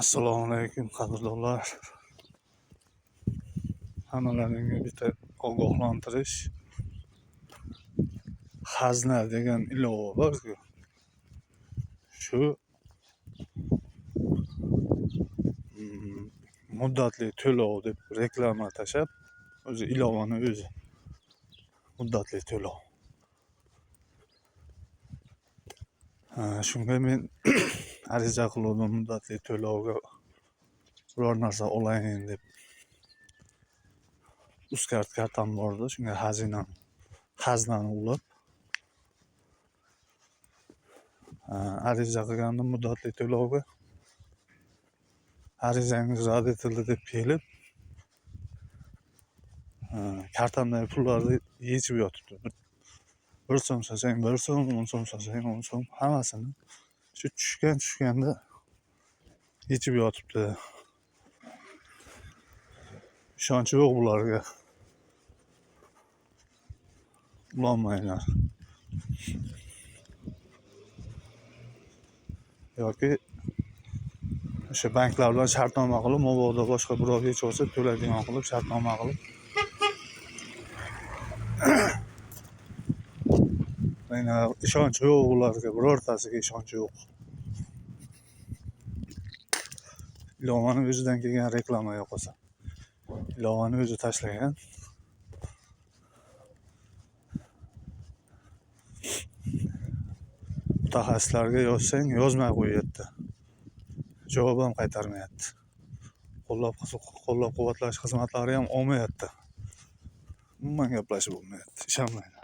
Assalomu alaykum qadrdonlar. Hammalaringga bitta ogohlantirish. Xazna degan ilova bor-ku. Shu muddatli to'lov deb reklama tashab, o'zi ilovani o'zi muddatli to'lov. Shunga men ariza qildim muddatli to'lovga biror narsa olayin deb. Uzkart kartam bordi, shunga xaznani ulab ariza qilgandim muddatli to'lovga. Arizangiz rad etildi deb kelib, kartamdagi pullarni yechib yotibdi. 1 so'm solsang 1 so'm, 10 so'm solsang 10 so'm, hammasini shu tushganda yechib yotibdi. Ishonchi yo'q bularga. Ulanmanglar. Yoki o'sha banklar bilan shartnoma qilib, mabodo boshqa birov yechib olsa to'laydigan qilib shartnoma qilib. Meni ishonchi yo'q ularga, birortasiga ishonchi yo'q. Ilovani o'zidan kelgan reklama yo'qolsa. Ilovani o'zi tashlagan. Mutaxassislarga yozsang yozmay qo'yapti. Javob ham qaytarmayapti. Qo'llab-quvvatlash xizmatlari ham olmayapti. Umuman gaplashib bo'lmayapti. Ishonmanglar.